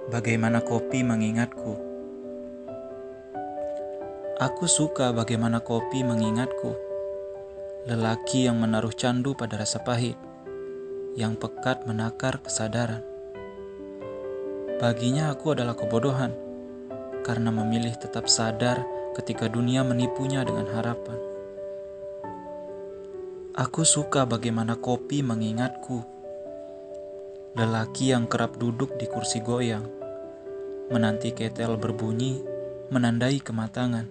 Bagaimana kopi mengingatku. Aku suka bagaimana kopi mengingatku. Lelaki yang menaruh candu pada rasa pahit, yang pekat menakar kesadaran. Baginya aku adalah kebodohan, karena memilih tetap sadar ketika dunia menipunya dengan harapan. Aku suka bagaimana kopi mengingatku. Lelaki yang kerap duduk di kursi goyang, menanti ketel berbunyi, menandai kematangan.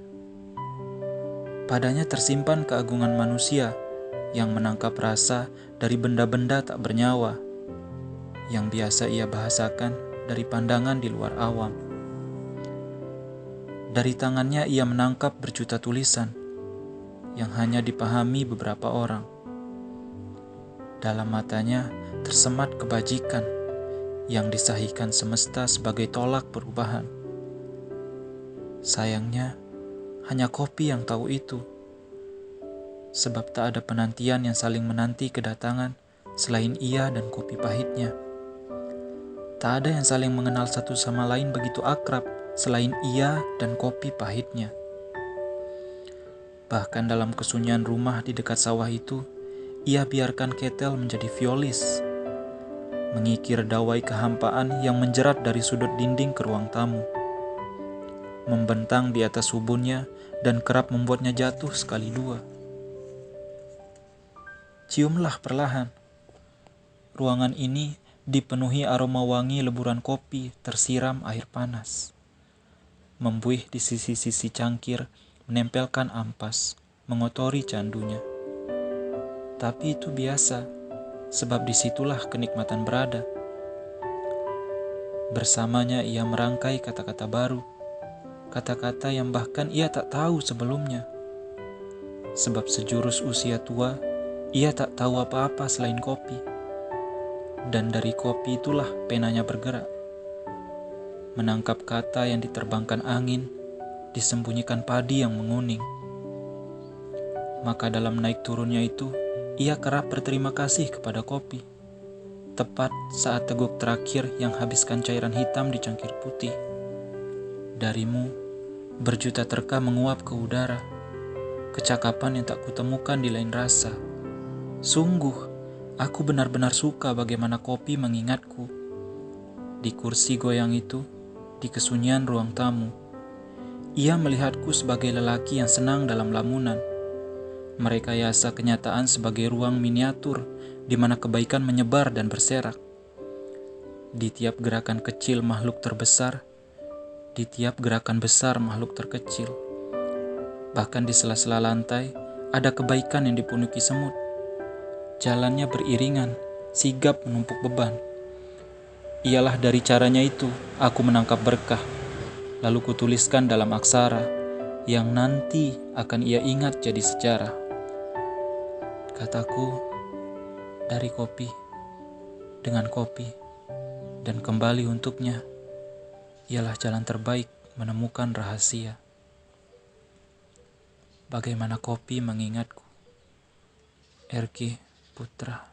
Padanya tersimpan keagungan manusia yang menangkap rasa dari benda-benda tak bernyawa, yang biasa ia bahasakan dari pandangan di luar awam. Dari tangannya ia menangkap berjuta tulisan, yang hanya dipahami beberapa orang. Dalam matanya tersemat kebajikan, yang disahihkan semesta sebagai tolak perubahan. Sayangnya, hanya kopi yang tahu itu. Sebab tak ada penantian yang saling menanti kedatangan selain ia dan kopi pahitnya. Tak ada yang saling mengenal satu sama lain begitu akrab selain ia dan kopi pahitnya. Bahkan dalam kesunyian rumah di dekat sawah itu, ia biarkan ketel menjadi violis, mengikir dawai kehampaan yang menjerat dari sudut dinding ke ruang tamu, membentang di atas ubunnya dan kerap membuatnya jatuh sekali dua. Ciumlah perlahan. Ruangan ini dipenuhi aroma wangi leburan kopi tersiram air panas. Membuih di sisi-sisi cangkir, menempelkan ampas, mengotori candunya. Tapi itu biasa, sebab disitulah kenikmatan berada. Bersamanya ia merangkai kata-kata baru, kata-kata yang bahkan ia tak tahu sebelumnya. Sebab sejurus usia tua, ia tak tahu apa-apa selain kopi. Dan dari kopi itulah penanya bergerak. Menangkap kata yang diterbangkan angin, disembunyikan padi yang menguning. Maka dalam naik turunnya itu, ia kerap berterima kasih kepada kopi. Tepat saat teguk terakhir yang habiskan cairan hitam di cangkir putih. Darimu, berjuta terka menguap ke udara. Kecakapan yang tak kutemukan di lain rasa. Sungguh, aku benar-benar suka bagaimana kopi mengingatku. Di kursi goyang itu, di kesunyian ruang tamu, ia melihatku sebagai lelaki yang senang dalam lamunan. Merekayasa kenyataan sebagai ruang miniatur di mana kebaikan menyebar dan berserak. Di tiap gerakan kecil makhluk terbesar, di tiap gerakan besar makhluk terkecil. Bahkan di sela-sela lantai, ada kebaikan yang dipunuki semut. Jalannya beriringan, sigap menumpuk beban. Ialah dari caranya itu, aku menangkap berkah, lalu kutuliskan dalam aksara, yang nanti akan ia ingat jadi sejarah. Kataku, dari kopi, dengan kopi, dan kembali untuknya, ialah jalan terbaik menemukan rahasia. Bagaimana kopi mengingatku. Erki Putra.